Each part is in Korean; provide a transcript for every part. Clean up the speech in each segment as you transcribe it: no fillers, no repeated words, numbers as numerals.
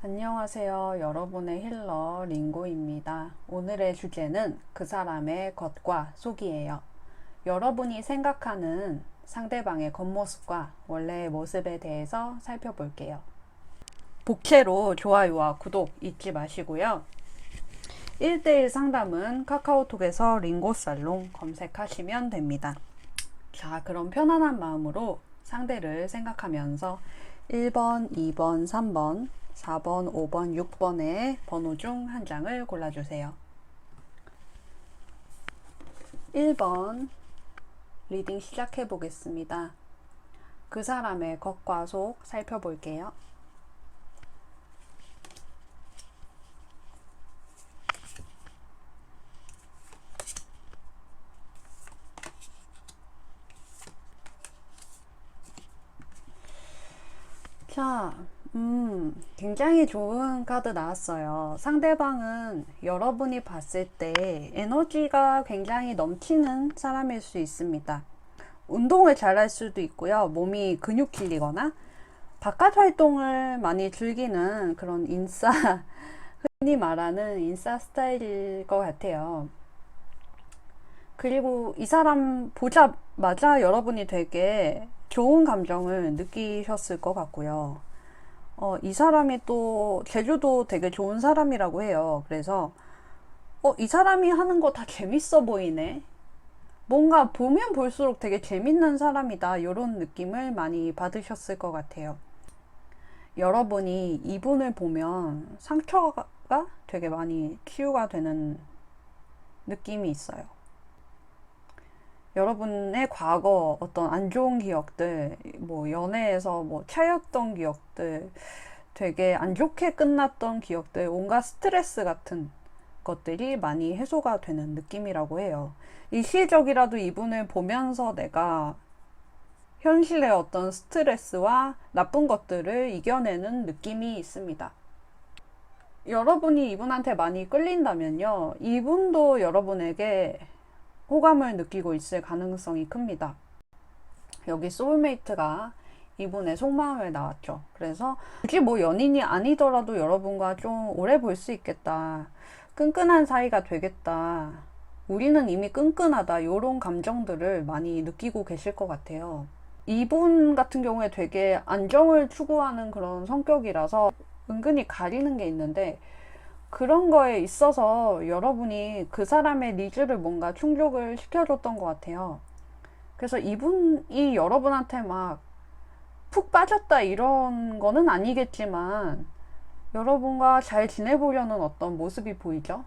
안녕하세요. 여러분의 힐러 링고입니다. 오늘의 주제는 그 사람의 겉과 속이에요. 여러분이 생각하는 상대방의 겉모습과 원래의 모습에 대해서 살펴볼게요. 복채로 좋아요와 구독 잊지 마시고요. 1대1 상담은 카카오톡에서 링고살롱 검색하시면 됩니다. 자, 그럼 편안한 마음으로 상대를 생각하면서 1번, 2번, 3번, 4번, 5번, 6번의 번호 중 한 장을 골라주세요. 1번 리딩 시작해 보겠습니다. 그 사람의 겉과 속 살펴볼게요. 자, 굉장히 좋은 카드 나왔어요. 상대방은 여러분이 봤을 때 에너지가 굉장히 넘치는 사람일 수 있습니다. 운동을 잘할 수도 있고요. 몸이 근육 길리거나 바깥 활동을 많이 즐기는 그런 흔히 말하는 인싸 스타일일 것 같아요. 그리고 이 사람 보자마자 여러분이 되게 좋은 감정을 느끼셨을 것 같고요. 이 사람이 또 제주도 되게 좋은 사람이라고 해요. 그래서 이 사람이 하는 거 다 재밌어 보이네. 뭔가 보면 볼수록 되게 재밌는 사람이다. 이런 느낌을 많이 받으셨을 것 같아요. 여러분이 이분을 보면 상처가 되게 많이 치유가 되는 느낌이 있어요. 여러분의 과거 어떤 안 좋은 기억들, 연애에서 차였던 기억들, 되게 안 좋게 끝났던 기억들, 온갖 스트레스 같은 것들이 많이 해소가 되는 느낌이라고 해요. 일시적이라도 이분을 보면서 내가 현실의 어떤 스트레스와 나쁜 것들을 이겨내는 느낌이 있습니다. 여러분이 이분한테 많이 끌린다면요, 이분도 여러분에게 호감을 느끼고 있을 가능성이 큽니다. 여기 소울메이트가 이분의 속마음을 나왔죠. 그래서 굳이 연인이 아니더라도 여러분과 좀 오래 볼 수 있겠다. 끈끈한 사이가 되겠다. 우리는 이미 끈끈하다. 이런 감정들을 많이 느끼고 계실 것 같아요. 이분 같은 경우에 되게 안정을 추구하는 그런 성격이라서 은근히 가리는 게 있는데, 그런 거에 있어서 여러분이 그 사람의 니즈를 뭔가 충족을 시켜줬던 것 같아요. 그래서 이분이 여러분한테 막 푹 빠졌다 이런 거는 아니겠지만 여러분과 잘 지내보려는 어떤 모습이 보이죠.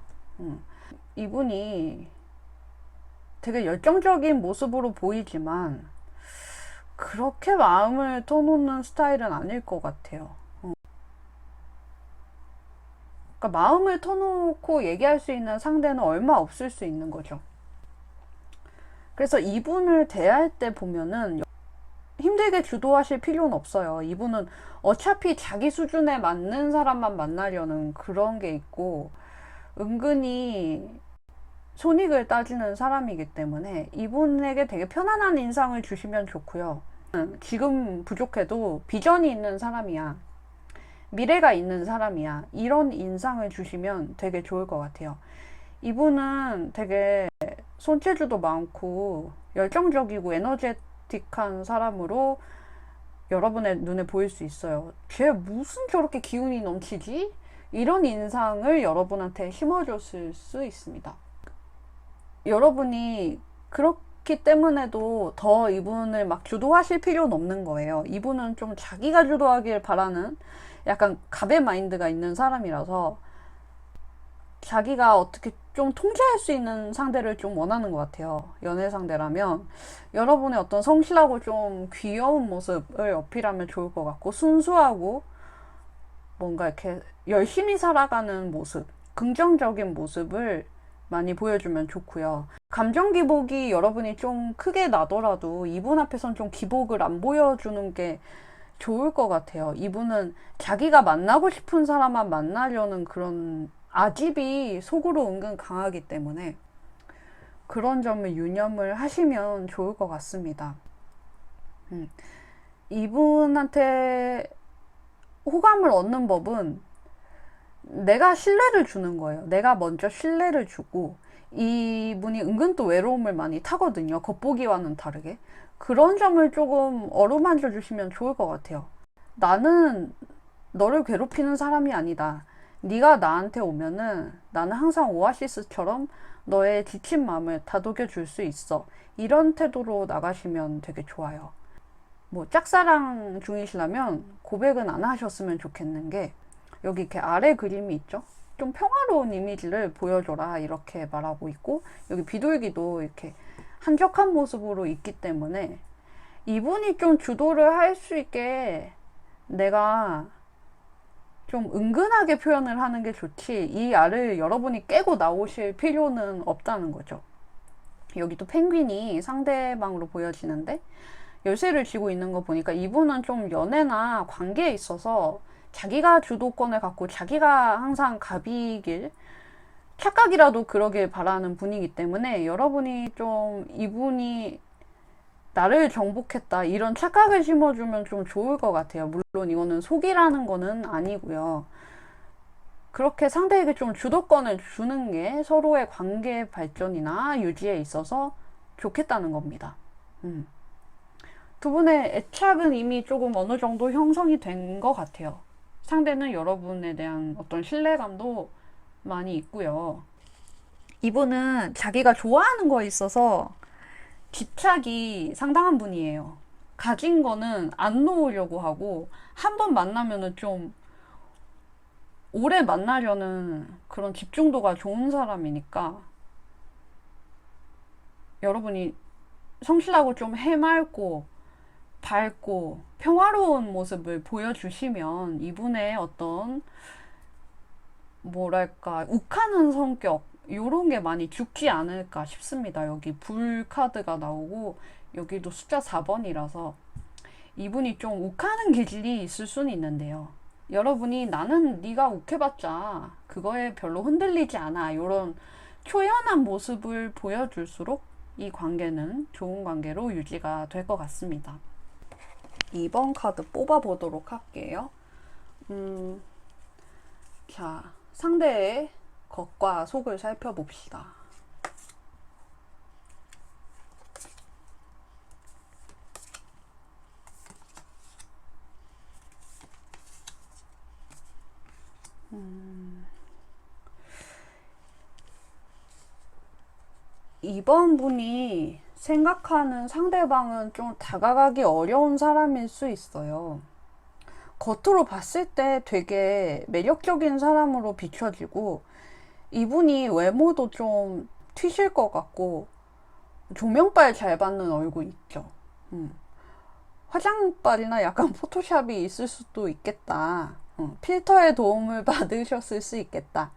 이분이 되게 열정적인 모습으로 보이지만 그렇게 마음을 터놓는 스타일은 아닐 것 같아요. 그러니까 마음을 터놓고 얘기할 수 있는 상대는 얼마 없을 수 있는 거죠. 그래서 이분을 대할 때 보면은 힘들게 주도하실 필요는 없어요. 이분은 어차피 자기 수준에 맞는 사람만 만나려는 그런 게 있고, 은근히 손익을 따지는 사람이기 때문에 이분에게 되게 편안한 인상을 주시면 좋고요. 지금 부족해도 비전이 있는 사람이야, 미래가 있는 사람이야, 이런 인상을 주시면 되게 좋을 것 같아요. 이분은 되게 손재주도 많고 열정적이고 에너제틱한 사람으로 여러분의 눈에 보일 수 있어요. 쟤 무슨 저렇게 기운이 넘치지? 이런 인상을 여러분한테 심어줬을 수 있습니다. 여러분이 그렇기 때문에도 더 이분을 막 주도하실 필요는 없는 거예요. 이분은 좀 자기가 주도하길 바라는 약간 갑의 마인드가 있는 사람이라서 자기가 어떻게 좀 통제할 수 있는 상대를 좀 원하는 것 같아요. 연애 상대라면 여러분의 어떤 성실하고 좀 귀여운 모습을 어필하면 좋을 것 같고, 순수하고 뭔가 이렇게 열심히 살아가는 모습, 긍정적인 모습을 많이 보여주면 좋고요. 감정 기복이 여러분이 좀 크게 나더라도 이분 앞에선 좀 기복을 안 보여주는 게 좋을 것 같아요. 이분은 자기가 만나고 싶은 사람만 만나려는 그런 아집이 속으로 은근 강하기 때문에 그런 점을 유념을 하시면 좋을 것 같습니다. 이분한테 호감을 얻는 법은 내가 신뢰를 주는 거예요. 내가 먼저 신뢰를 주고, 이분이 은근 또 외로움을 많이 타거든요. 겉보기와는 다르게. 그런 점을 조금 어루만져 주시면 좋을 것 같아요. 나는 너를 괴롭히는 사람이 아니다. 네가 나한테 오면은 나는 항상 오아시스처럼 너의 지친 마음을 다독여 줄 수 있어. 이런 태도로 나가시면 되게 좋아요. 뭐 짝사랑 중이시라면 고백은 안 하셨으면 좋겠는 게, 여기 이렇게 아래 그림이 있죠? 좀 평화로운 이미지를 보여줘라 이렇게 말하고 있고, 여기 비둘기도 이렇게 한적한 모습으로 있기 때문에 이분이 좀 주도를 할 수 있게 내가 좀 은근하게 표현을 하는 게 좋지, 이 알을 여러분이 깨고 나오실 필요는 없다는 거죠. 여기도 펭귄이 상대방으로 보여지는데, 열쇠를 쥐고 있는 거 보니까 이분은 좀 연애나 관계에 있어서 자기가 주도권을 갖고 자기가 항상 갑이길, 착각이라도 그러길 바라는 분이기 때문에 여러분이 좀 이분이 나를 정복했다 이런 착각을 심어주면 좀 좋을 것 같아요. 물론 이거는 속이라는 거는 아니고요. 그렇게 상대에게 좀 주도권을 주는 게 서로의 관계 발전이나 유지에 있어서 좋겠다는 겁니다. 두 분의 애착은 이미 조금 어느 정도 형성이 된 것 같아요. 상대는 여러분에 대한 어떤 신뢰감도 많이 있고요. 이분은 자기가 좋아하는 거에 있어서 집착이 상당한 분이에요. 가진 거는 안 놓으려고 하고, 한 번 만나면은 좀 오래 만나려는 그런 집중도가 좋은 사람이니까, 여러분이 성실하고 좀 해맑고 밝고 평화로운 모습을 보여주시면 이분의 어떤 뭐랄까 욱하는 성격 요런 게 많이 죽지 않을까 싶습니다. 여기 불 카드가 나오고 여기도 숫자 4번이라서 이분이 좀 욱하는 기질이 있을 수는 있는데요. 여러분이 나는 네가 욱해봤자 그거에 별로 흔들리지 않아 요런 초연한 모습을 보여줄수록 이 관계는 좋은 관계로 유지가 될 것 같습니다. 2번 카드 뽑아보도록 할게요. 자, 상대의 겉과 속을 살펴봅시다. 이번 분이 생각하는 상대방은 좀 다가가기 어려운 사람일 수 있어요. 겉으로 봤을 때 되게 매력적인 사람으로 비춰지고, 이분이 외모도 좀 튀실 것 같고, 조명빨 잘 받는 얼굴 있죠. 화장빨이나 약간 포토샵이 있을 수도 있겠다. 필터의 도움을 받으셨을 수 있겠다.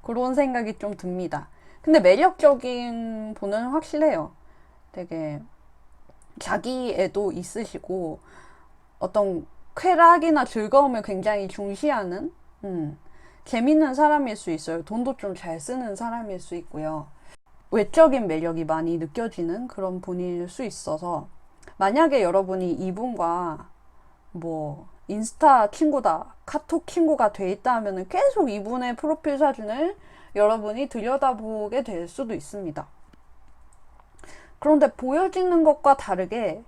그런 생각이 좀 듭니다. 근데 매력적인 분은 확실해요. 되게 자기애도 있으시고 어떤 쾌락이나 즐거움을 굉장히 중시하는 재밌는 사람일 수 있어요. 돈도 좀 잘 쓰는 사람일 수 있고요. 외적인 매력이 많이 느껴지는 그런 분일 수 있어서, 만약에 여러분이 이분과 뭐 인스타 친구다, 카톡 친구가 돼 있다 하면은 계속 이분의 프로필 사진을 여러분이 들여다보게 될 수도 있습니다. 그런데 보여지는 것과 다르게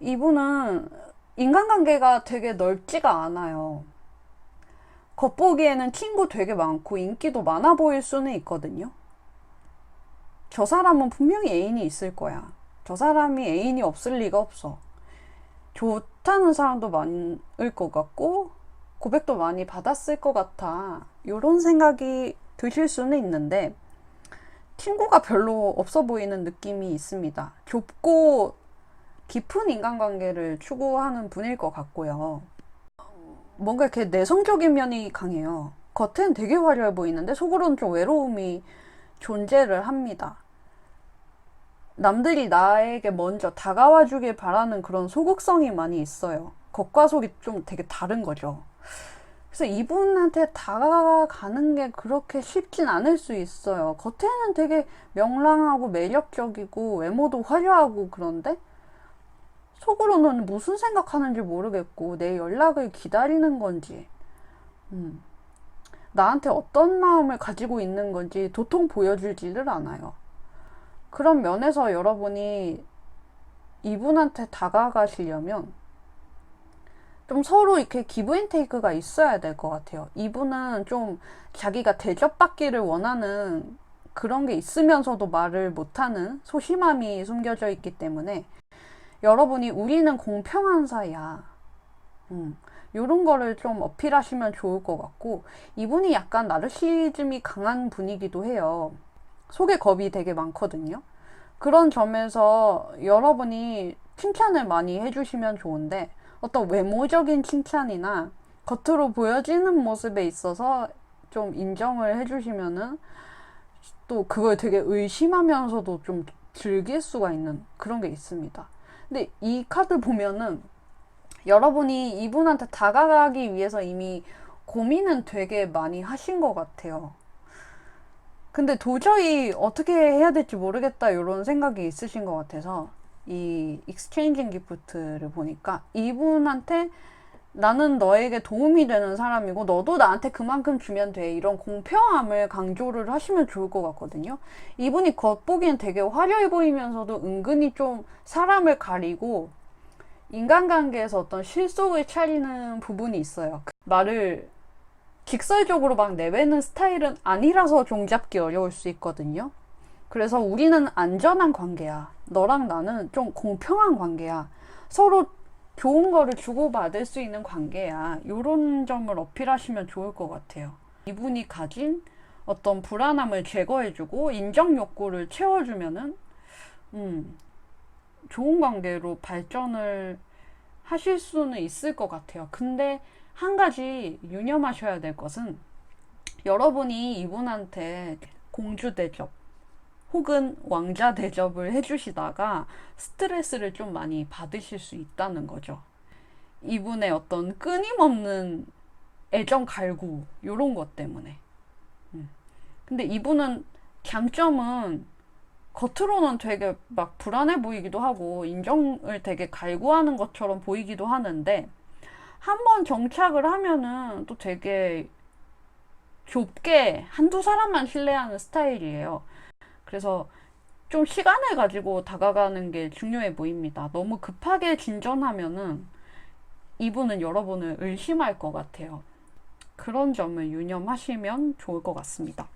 이분은 인간관계가 되게 넓지가 않아요. 겉보기에는 친구 되게 많고 인기도 많아 보일 수는 있거든요. 저 사람은 분명히 애인이 있을 거야. 저 사람이 애인이 없을 리가 없어. 좋다는 사람도 많을 것 같고 고백도 많이 받았을 것 같아. 이런 생각이 드실 수는 있는데 친구가 별로 없어 보이는 느낌이 있습니다. 좁고 깊은 인간관계를 추구하는 분일 것 같고요. 뭔가 이렇게 내성적인 면이 강해요. 겉엔 되게 화려해 보이는데 속으로는 좀 외로움이 존재를 합니다. 남들이 나에게 먼저 다가와 주길 바라는 그런 소극성이 많이 있어요. 겉과 속이 좀 되게 다른 거죠. 그래서 이분한테 다가가는 게 그렇게 쉽진 않을 수 있어요. 겉에는 되게 명랑하고 매력적이고 외모도 화려하고, 그런데 속으로는 무슨 생각하는지 모르겠고 내 연락을 기다리는 건지 나한테 어떤 마음을 가지고 있는 건지 도통 보여주지를 않아요. 그런 면에서 여러분이 이분한테 다가가시려면 좀 서로 이렇게 기브 앤 테이크가 있어야 될 것 같아요. 이분은 좀 자기가 대접받기를 원하는 그런 게 있으면서도 말을 못하는 소심함이 숨겨져 있기 때문에 여러분이 우리는 공평한 사이야. 요런 거를 좀 어필하시면 좋을 것 같고, 이분이 약간 나르시즘이 강한 분이기도 해요. 속에 겁이 되게 많거든요. 그런 점에서 여러분이 칭찬을 많이 해주시면 좋은데, 어떤 외모적인 칭찬이나 겉으로 보여지는 모습에 있어서 좀 인정을 해주시면은 또 그걸 되게 의심하면서도 좀 즐길 수가 있는 그런 게 있습니다. 근데 이 카드 보면은 여러분이 이분한테 다가가기 위해서 이미 고민은 되게 많이 하신 것 같아요. 근데 도저히 어떻게 해야 될지 모르겠다 이런 생각이 있으신 것 같아서 이 익스체인징 기프트를 보니까 이분한테 나는 너에게 도움이 되는 사람이고 너도 나한테 그만큼 주면 돼, 이런 공평함을 강조를 하시면 좋을 것 같거든요. 이분이 겉보기엔 되게 화려해 보이면서도 은근히 좀 사람을 가리고 인간관계에서 어떤 실속을 차리는 부분이 있어요. 말을 직설적으로 막 내뱉는 스타일은 아니라서 종잡기 어려울 수 있거든요. 그래서 우리는 안전한 관계야. 너랑 나는 좀 공평한 관계야. 서로 좋은 거를 주고받을 수 있는 관계야. 이런 점을 어필하시면 좋을 것 같아요. 이분이 가진 어떤 불안함을 제거해주고 인정 욕구를 채워주면은 좋은 관계로 발전을 하실 수는 있을 것 같아요. 근데 한 가지 유념하셔야 될 것은 여러분이 이분한테 공주 대접 혹은 왕자 대접을 해주시다가 스트레스를 좀 많이 받으실 수 있다는 거죠. 이분의 어떤 끊임없는 애정 갈구 이런 것 때문에. 근데 이분은 장점은 겉으로는 되게 막 불안해 보이기도 하고 인정을 되게 갈구하는 것처럼 보이기도 하는데 한번 정착을 하면은 또 되게 좁게 한두 사람만 신뢰하는 스타일이에요. 그래서 좀 시간을 가지고 다가가는 게 중요해 보입니다. 너무 급하게 진전하면은 이분은 여러분을 의심할 것 같아요. 그런 점을 유념하시면 좋을 것 같습니다.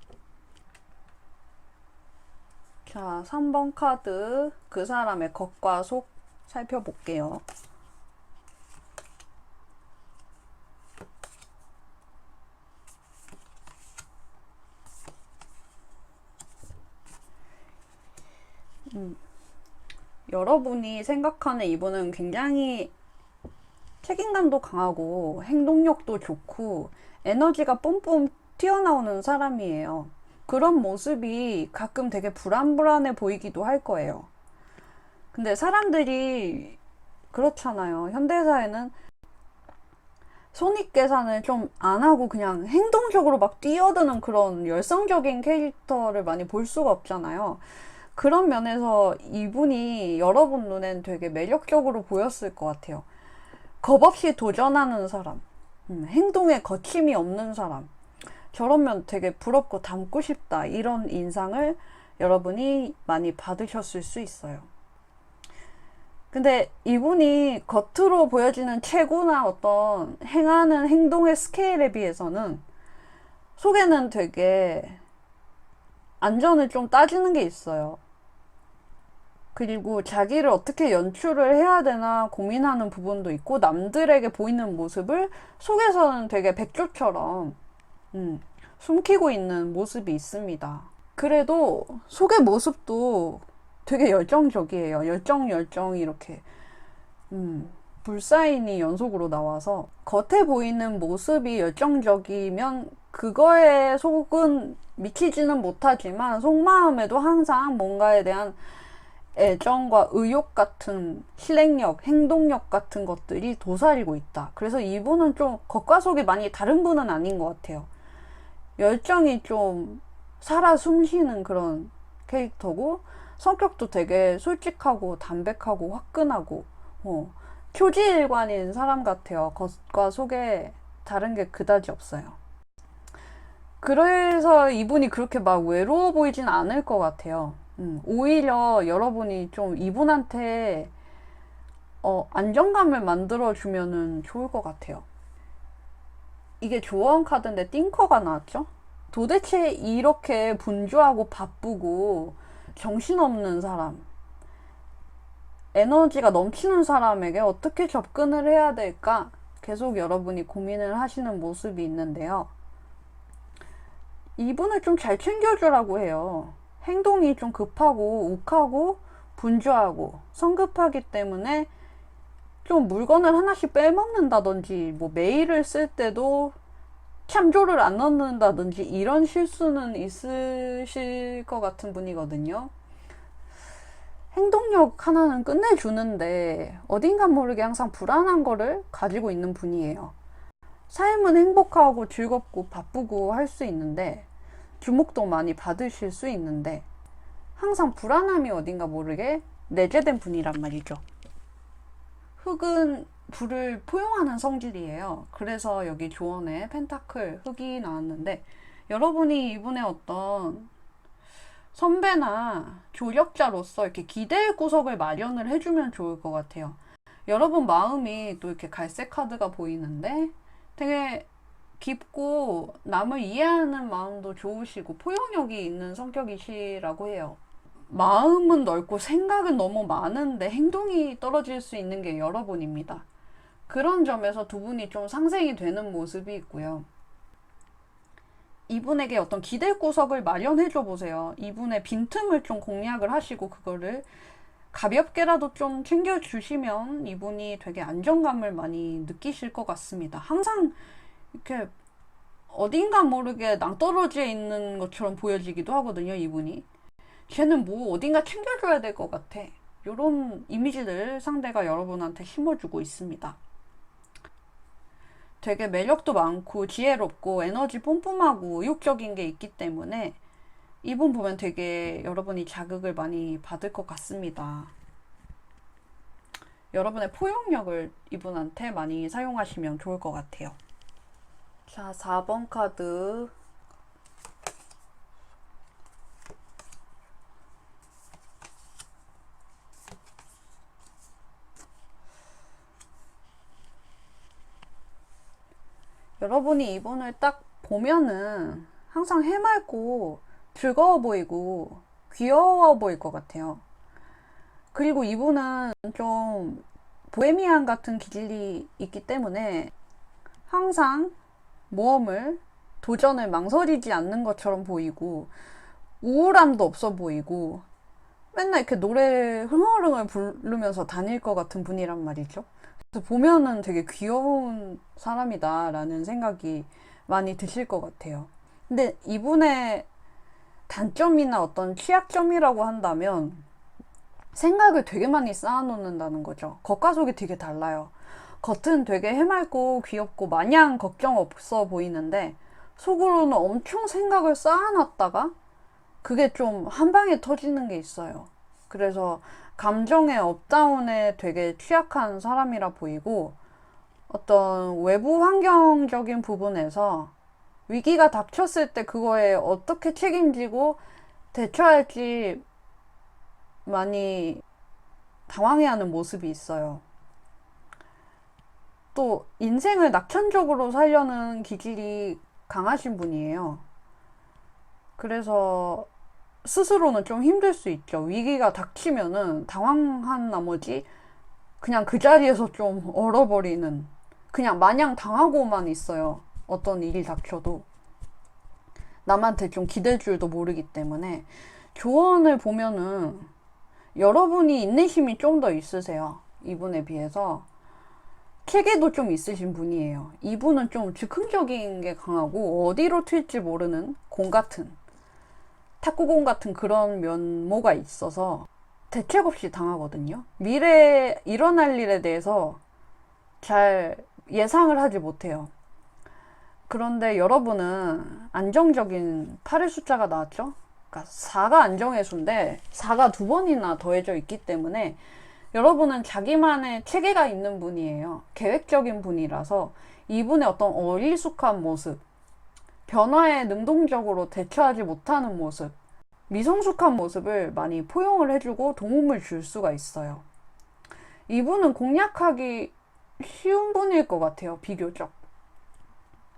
자, 3번 카드 그 사람의 겉과 속 살펴볼게요. 여러분이 생각하는 이분은 굉장히 책임감도 강하고 행동력도 좋고 에너지가 뿜뿜 튀어나오는 사람이에요. 그런 모습이 가끔 되게 불안불안해 보이기도 할 거예요. 근데 사람들이 그렇잖아요. 현대사회는 손익계산을 좀 안 하고 그냥 행동적으로 막 뛰어드는 그런 열성적인 캐릭터를 많이 볼 수가 없잖아요. 그런 면에서 이분이 여러분 눈엔 되게 매력적으로 보였을 것 같아요. 겁없이 도전하는 사람, 행동에 거침이 없는 사람, 저러면 되게 부럽고 닮고 싶다, 이런 인상을 여러분이 많이 받으셨을 수 있어요. 근데 이분이 겉으로 보여지는 체구나 어떤 행하는 행동의 스케일에 비해서는 속에는 되게 안전을 좀 따지는 게 있어요. 그리고 자기를 어떻게 연출을 해야 되나 고민하는 부분도 있고 남들에게 보이는 모습을 속에서는 되게 백조처럼 숨기고 있는 모습이 있습니다. 그래도 속의 모습도 되게 열정적이에요. 열정 이렇게 불사인이 연속으로 나와서 겉에 보이는 모습이 열정적이면 그거에 속은 미치지는 못하지만 속마음에도 항상 뭔가에 대한 애정과 의욕 같은 실행력, 행동력 같은 것들이 도사리고 있다. 그래서 이분은 좀 겉과 속이 많이 다른 분은 아닌 것 같아요. 열정이 좀 살아 숨쉬는 그런 캐릭터고 성격도 되게 솔직하고 담백하고 화끈하고 초지일관인 사람 같아요. 겉과 속에 다른 게 그다지 없어요. 그래서 이분이 그렇게 막 외로워 보이진 않을 것 같아요. 오히려 여러분이 좀 이분한테 안정감을 만들어주면은 좋을 것 같아요. 이게 조언 카드인데 띵커가 나왔죠? 도대체 이렇게 분주하고 바쁘고 정신없는 사람, 에너지가 넘치는 사람에게 어떻게 접근을 해야 될까? 계속 여러분이 고민을 하시는 모습이 있는데요. 이분을 좀 잘 챙겨주라고 해요. 행동이 좀 급하고 욱하고 분주하고 성급하기 때문에 좀 물건을 하나씩 빼먹는다든지 뭐 메일을 쓸 때도 참조를 안 넣는다든지 이런 실수는 있으실 것 같은 분이거든요. 행동력 하나는 끝내주는데 어딘가 모르게 항상 불안한 거를 가지고 있는 분이에요. 삶은 행복하고 즐겁고 바쁘고 할 수 있는데 주목도 많이 받으실 수 있는데 항상 불안함이 어딘가 모르게 내재된 분이란 말이죠. 흙은 불을 포용하는 성질이에요. 그래서 여기 조언에 펜타클 흙이 나왔는데 여러분이 이분의 어떤 선배나 조력자로서 이렇게 기대의 구석을 마련을 해주면 좋을 것 같아요. 여러분 마음이 또 이렇게 갈색 카드가 보이는데 되게 깊고 남을 이해하는 마음도 좋으시고 포용력이 있는 성격이시라고 해요. 마음은 넓고 생각은 너무 많은데 행동이 떨어질 수 있는 게 여러분입니다. 그런 점에서 두 분이 좀 상생이 되는 모습이 있고요. 이분에게 어떤 기대 구석을 마련해줘 보세요. 이분의 빈틈을 좀 공략을 하시고 그거를 가볍게라도 좀 챙겨주시면 이분이 되게 안정감을 많이 느끼실 것 같습니다. 항상 이렇게 어딘가 모르게 낭떠러지에 있는 것처럼 보여지기도 하거든요, 이분이. 쟤는 뭐 어딘가 챙겨줘야 될 것 같아. 이런 이미지를 상대가 여러분한테 심어주고 있습니다. 되게 매력도 많고 지혜롭고 에너지 뿜뿜하고 의욕적인 게 있기 때문에 이분 보면 되게 여러분이 자극을 많이 받을 것 같습니다. 여러분의 포용력을 이분한테 많이 사용하시면 좋을 것 같아요. 자, 4번 카드. 여러분이 이분을 딱 보면은 항상 해맑고 즐거워 보이고 귀여워 보일 것 같아요. 그리고 이분은 좀 보헤미안 같은 기질이 있기 때문에 항상 모험을, 도전을 망설이지 않는 것처럼 보이고 우울함도 없어 보이고 맨날 이렇게 노래 흥얼흥얼 부르면서 다닐 것 같은 분이란 말이죠. 그래서 보면은 되게 귀여운 사람이다 라는 생각이 많이 드실 것 같아요. 근데 이분의 단점이나 어떤 취약점이라고 한다면 생각을 되게 많이 쌓아놓는다는 거죠. 겉과 속이 되게 달라요. 겉은 되게 해맑고 귀엽고 마냥 걱정 없어 보이는데 속으로는 엄청 생각을 쌓아놨다가 그게 좀 한 방에 터지는 게 있어요. 그래서 감정의 업다운에 되게 취약한 사람이라 보이고 어떤 외부 환경적인 부분에서 위기가 닥쳤을 때 그거에 어떻게 책임지고 대처할지 많이 당황해하는 모습이 있어요. 또 인생을 낙천적으로 살려는 기질이 강하신 분이에요. 그래서 스스로는 좀 힘들 수 있죠. 위기가 닥치면은 당황한 나머지 그냥 그 자리에서 좀 얼어버리는, 그냥 마냥 당하고만 있어요. 어떤 일이 닥쳐도 남한테 좀 기댈 줄도 모르기 때문에. 조언을 보면은 여러분이 인내심이 좀 더 있으세요. 이분에 비해서 체계도 좀 있으신 분이에요. 이분은 좀 즉흥적인 게 강하고 어디로 튈지 모르는 공 같은, 탁구공 같은 그런 면모가 있어서 대책 없이 당하거든요. 미래에 일어날 일에 대해서 잘 예상을 하지 못해요. 그런데 여러분은 안정적인 8의 숫자가 나왔죠? 그러니까 4가 안정의 수인데 4가 두 번이나 더해져 있기 때문에 여러분은 자기만의 체계가 있는 분이에요. 계획적인 분이라서 이분의 어떤 어리숙한 모습, 변화에 능동적으로 대처하지 못하는 모습, 미성숙한 모습을 많이 포용을 해주고 도움을 줄 수가 있어요. 이분은 공략하기 쉬운 분일 것 같아요, 비교적.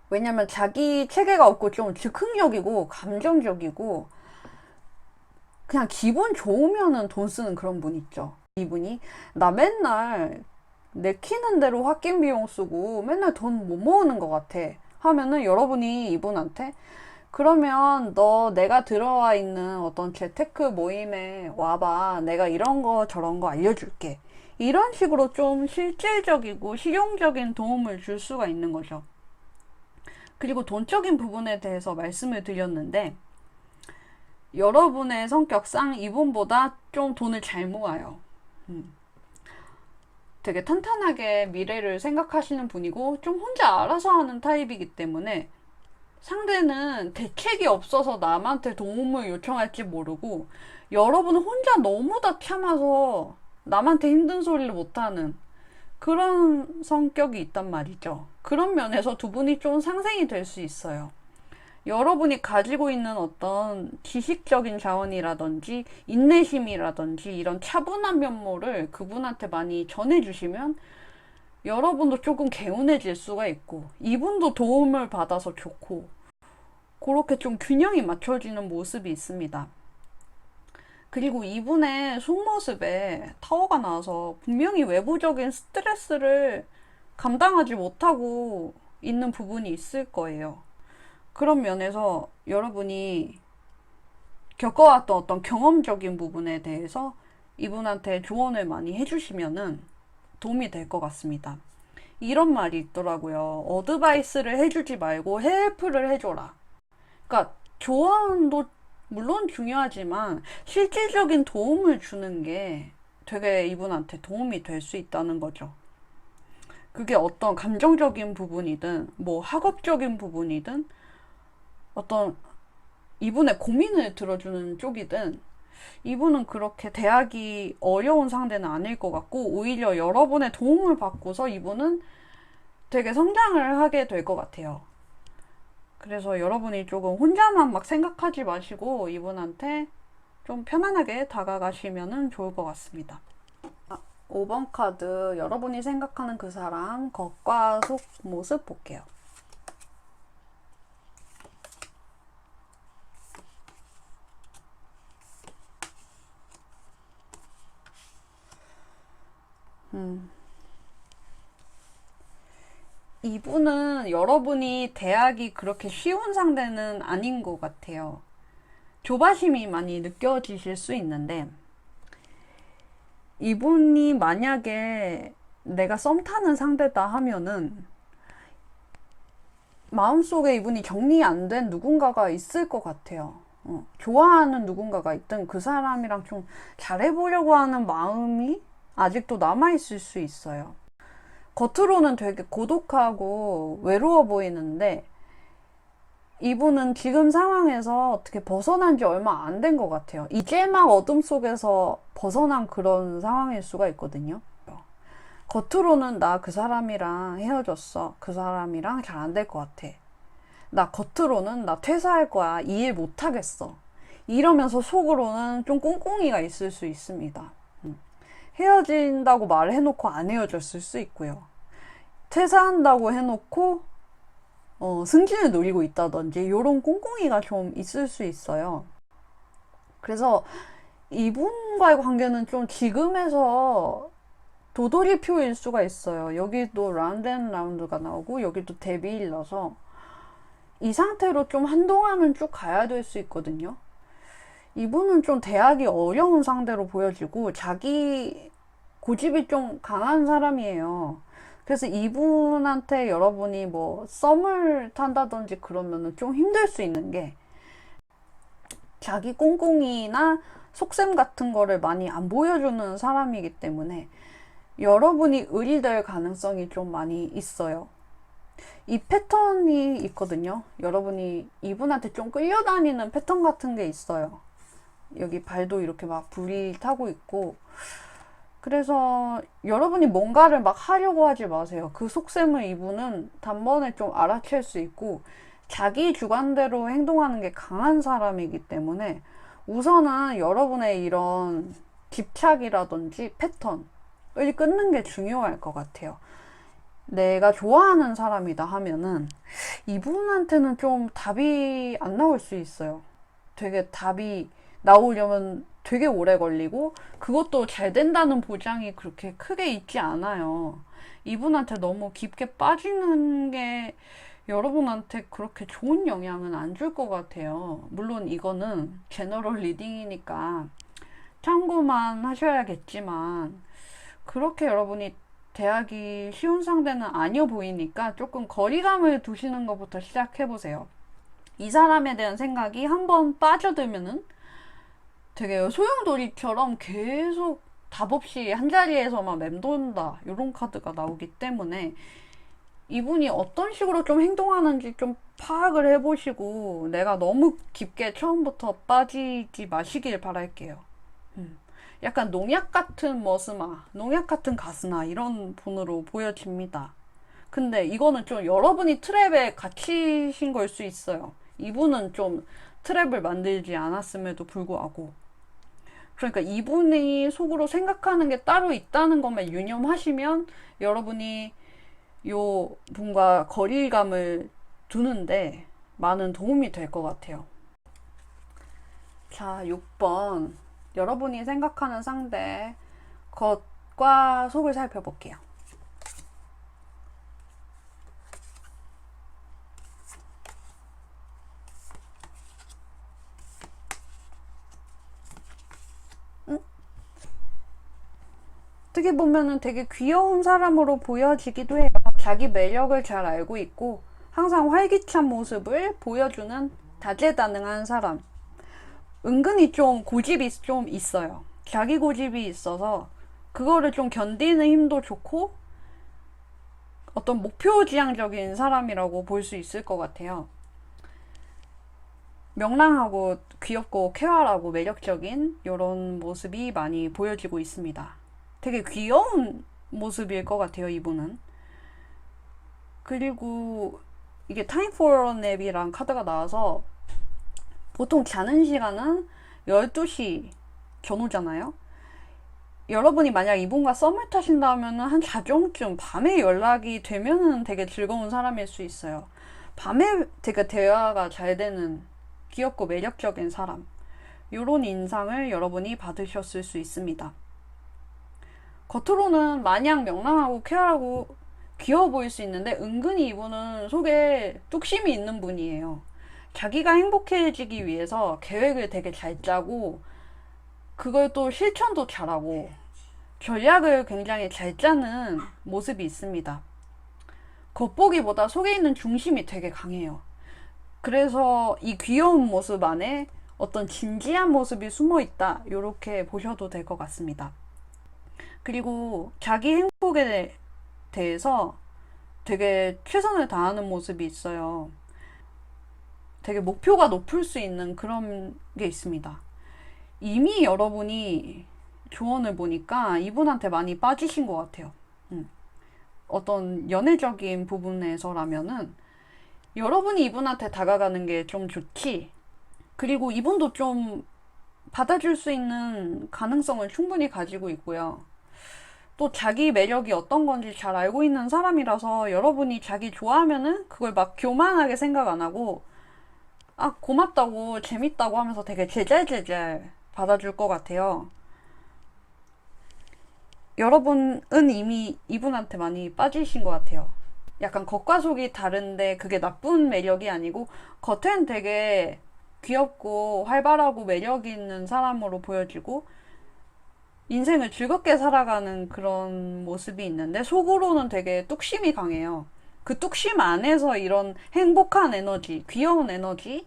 왜냐면 자기 체계가 없고 좀 즉흥적이고 감정적이고 그냥 기분 좋으면은 돈 쓰는 그런 분 있죠. 이분이 나 맨날 내키는 대로 학긴 비용 쓰고 맨날 돈 못 모으는 것 같아 하면은 여러분이 이분한테 그러면 너 내가 들어와 있는 어떤 재테크 모임에 와봐. 내가 이런 거 저런 거 알려줄게. 이런 식으로 좀 실질적이고 실용적인 도움을 줄 수가 있는 거죠. 그리고 돈적인 부분에 대해서 말씀을 드렸는데 여러분의 성격상 이분보다 좀 돈을 잘 모아요. 되게 탄탄하게 미래를 생각하시는 분이고 좀 혼자 알아서 하는 타입이기 때문에 상대는 대책이 없어서 남한테 도움을 요청할지 모르고 여러분은 혼자 너무 다 참아서 남한테 힘든 소리를 못하는 그런 성격이 있단 말이죠. 그런 면에서 두 분이 좀 상생이 될 수 있어요. 여러분이 가지고 있는 어떤 지식적인 자원이라든지 인내심이라든지 이런 차분한 면모를 그분한테 많이 전해주시면 여러분도 조금 개운해질 수가 있고 이분도 도움을 받아서 좋고 그렇게 좀 균형이 맞춰지는 모습이 있습니다. 그리고 이분의 속모습에 타워가 나와서 분명히 외부적인 스트레스를 감당하지 못하고 있는 부분이 있을 거예요. 그런 면에서 여러분이 겪어왔던 어떤 경험적인 부분에 대해서 이분한테 조언을 많이 해주시면은 도움이 될 것 같습니다. 이런 말이 있더라고요. 어드바이스를 해주지 말고 헬프를 해줘라. 그러니까 조언도 물론 중요하지만 실질적인 도움을 주는 게 되게 이분한테 도움이 될 수 있다는 거죠. 그게 어떤 감정적인 부분이든 뭐 학업적인 부분이든 어떤 이분의 고민을 들어주는 쪽이든 이분은 그렇게 대하기 어려운 상대는 아닐 것 같고 오히려 여러분의 도움을 받고서 이분은 되게 성장을 하게 될 것 같아요. 그래서 여러분이 조금 혼자만 막 생각하지 마시고 이분한테 좀 편안하게 다가가시면 좋을 것 같습니다. 5번 카드 여러분이 생각하는 그 사람 겉과 속 모습 볼게요. 이분은 여러분이 대하기 그렇게 쉬운 상대는 아닌 것 같아요. 조바심이 많이 느껴지실 수 있는데 이분이 만약에 내가 썸 타는 상대다 하면은 마음속에 이분이 정리 안 된 누군가가 있을 것 같아요. 좋아하는 누군가가 있든 그 사람이랑 좀 잘해보려고 하는 마음이 아직도 남아있을 수 있어요. 겉으로는 되게 고독하고 외로워 보이는데 이분은 지금 상황에서 어떻게 벗어난 지 얼마 안 된 것 같아요. 이제 막 어둠 속에서 벗어난 그런 상황일 수가 있거든요. 겉으로는 나 그 사람이랑 헤어졌어. 그 사람이랑 잘 안 될 것 같아. 나 겉으로는 나 퇴사할 거야. 이 일 못하겠어. 이러면서 속으로는 좀 꽁꽁이가 있을 수 있습니다. 헤어진다고 말해놓고 안 헤어졌을 수 있고요. 퇴사한다고 해놓고 승진을 노리고 있다든지 이런 꽁꽁이가 좀 있을 수 있어요. 그래서 이분과의 관계는 좀 지금에서 도돌이표일 수가 있어요. 여기도 라운드 앤 라운드가 나오고 여기도 데뷔일러서 이 상태로 좀 한동안은 쭉 가야 될 수 있거든요. 이분은 좀 대하기 어려운 상대로 보여지고 자기 고집이 좀 강한 사람이에요. 그래서 이분한테 여러분이 뭐 썸을 탄다든지 그러면은 좀 힘들 수 있는 게 자기 꽁꽁이나 속셈 같은 거를 많이 안 보여주는 사람이기 때문에 여러분이 의리될 가능성이 좀 많이 있어요. 이 패턴이 있거든요. 여러분이 이분한테 좀 끌려다니는 패턴 같은 게 있어요. 여기 발도 이렇게 막 불이 타고 있고 그래서 여러분이 뭔가를 막 하려고 하지 마세요. 그 속셈을 이분은 단번에 좀 알아챌 수 있고 자기 주관대로 행동하는 게 강한 사람이기 때문에 우선은 여러분의 이런 집착이라든지 패턴을 끊는 게 중요할 것 같아요. 내가 좋아하는 사람이다 하면은 이분한테는 좀 답이 안 나올 수 있어요. 되게 답이 나오려면 되게 오래 걸리고 그것도 잘 된다는 보장이 그렇게 크게 있지 않아요. 이분한테 너무 깊게 빠지는 게 여러분한테 그렇게 좋은 영향은 안 줄 것 같아요. 물론 이거는 제너럴 리딩이니까 참고만 하셔야겠지만 그렇게 여러분이 대하기 쉬운 상대는 아니어 보이니까 조금 거리감을 두시는 것부터 시작해보세요. 이 사람에 대한 생각이 한번 빠져들면은 되게 소용돌이처럼 계속 답 없이 한 자리에서만 맴돈다 이런 카드가 나오기 때문에 이분이 어떤 식으로 좀 행동하는지 좀 파악을 해보시고 내가 너무 깊게 처음부터 빠지지 마시길 바랄게요. 약간 농약 같은 머스마, 농약 같은 가스나 이런 분으로 보여집니다. 근데 이거는 좀 여러분이 트랩에 갇히신 걸 수 있어요. 이분은 좀 트랩을 만들지 않았음에도 불구하고. 그러니까 이분이 속으로 생각하는 게 따로 있다는 것만 유념하시면 여러분이 요 분과 거리감을 두는데 많은 도움이 될 것 같아요. 자, 6번. 여러분이 생각하는 상대 겉과 속을 살펴볼게요. 어떻게 보면은 되게 귀여운 사람으로 보여지기도 해요. 자기 매력을 잘 알고 있고 항상 활기찬 모습을 보여주는 다재다능한 사람. 은근히 좀 고집이 좀 있어요. 자기 고집이 있어서 그거를 좀 견디는 힘도 좋고 어떤 목표지향적인 사람이라고 볼 수 있을 것 같아요. 명랑하고 귀엽고 쾌활하고 매력적인 이런 모습이 많이 보여지고 있습니다. 되게 귀여운 모습일 것 같아요, 이분은. 그리고 이게 Time for a Nap이란 카드가 나와서 보통 자는 시간은 12시 전후잖아요. 여러분이 만약 이분과 썸을 타신다면 한 자정쯤 밤에 연락이 되면은 되게 즐거운 사람일 수 있어요. 밤에 되게 대화가 잘 되는 귀엽고 매력적인 사람. 이런 인상을 여러분이 받으셨을 수 있습니다. 겉으로는 마냥 명랑하고 쾌활하고 귀여워 보일 수 있는데 은근히 이분은 속에 뚝심이 있는 분이에요. 자기가 행복해지기 위해서 계획을 되게 잘 짜고 그걸 또 실천도 잘하고 전략을 굉장히 잘 짜는 모습이 있습니다. 겉보기보다 속에 있는 중심이 되게 강해요. 그래서 이 귀여운 모습 안에 어떤 진지한 모습이 숨어 있다 이렇게 보셔도 될 것 같습니다. 그리고 자기 행복에 대해서 되게 최선을 다하는 모습이 있어요. 되게 목표가 높을 수 있는 그런 게 있습니다. 이미 여러분이 조언을 보니까 이분한테 많이 빠지신 것 같아요. 어떤 연애적인 부분에서라면은 여러분이 이분한테 다가가는 게 좀 좋지. 그리고 이분도 좀 받아줄 수 있는 가능성을 충분히 가지고 있고요. 또 자기 매력이 어떤 건지 잘 알고 있는 사람이라서 여러분이 자기 좋아하면은 그걸 막 교만하게 생각 안 하고 아 고맙다고 재밌다고 하면서 되게 제잘제잘 받아줄 것 같아요. 여러분은 이미 이분한테 많이 빠지신 것 같아요. 약간 겉과 속이 다른데 그게 나쁜 매력이 아니고 겉엔 되게 귀엽고 활발하고 매력 있는 사람으로 보여지고 인생을 즐겁게 살아가는 그런 모습이 있는데 속으로는 되게 뚝심이 강해요. 그 뚝심 안에서 이런 행복한 에너지, 귀여운 에너지,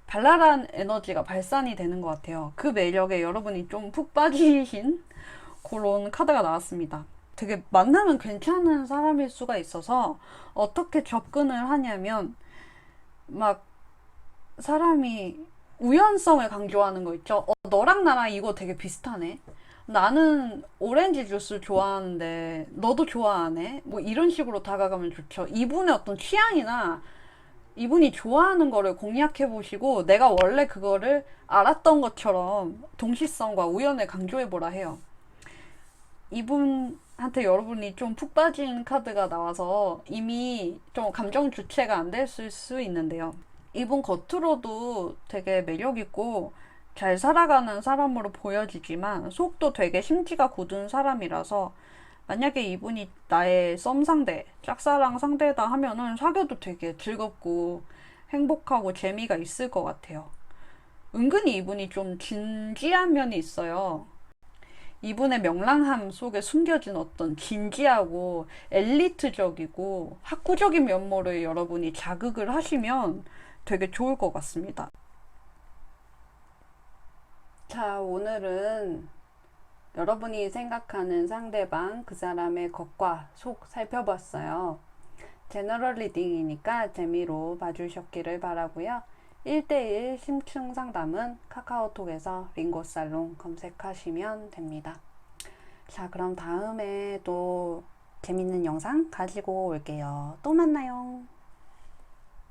발랄한 에너지가 발산이 되는 것 같아요. 그 매력에 여러분이 좀 푹 빠지신 그런 카드가 나왔습니다. 되게 만나면 괜찮은 사람일 수가 있어서 어떻게 접근을 하냐면 막 사람이 우연성을 강조하는 거 있죠. 너랑 나랑 이거 되게 비슷하네. 나는 오렌지 주스 좋아하는데 너도 좋아하네. 뭐 이런 식으로 다가가면 좋죠. 이분의 어떤 취향이나 이분이 좋아하는 거를 공략해 보시고 내가 원래 그거를 알았던 것처럼 동시성과 우연을 강조해 보라 해요. 이분한테 여러분이 좀 푹 빠진 카드가 나와서 이미 좀 감정 주체가 안 됐을 수 있는데요. 이분 겉으로도 되게 매력있고 잘 살아가는 사람으로 보여지지만 속도 되게 심지가 굳은 사람이라서 만약에 이분이 나의 썸 상대, 짝사랑 상대다 하면은 사귀어도 되게 즐겁고 행복하고 재미가 있을 것 같아요. 은근히 이분이 좀 진지한 면이 있어요. 이분의 명랑함 속에 숨겨진 어떤 진지하고 엘리트적이고 학구적인 면모를 여러분이 자극을 하시면 되게 좋을 것 같습니다. 자, 오늘은 여러분이 생각하는 상대방, 그 사람의 겉과 속 살펴봤어요. 제너럴 리딩이니까 재미로 봐주셨기를 바라고요. 1대1 심층 상담은 카카오톡에서 링고살롱 검색하시면 됩니다. 자, 그럼 다음에 또 재밌는 영상 가지고 올게요. 또 만나요.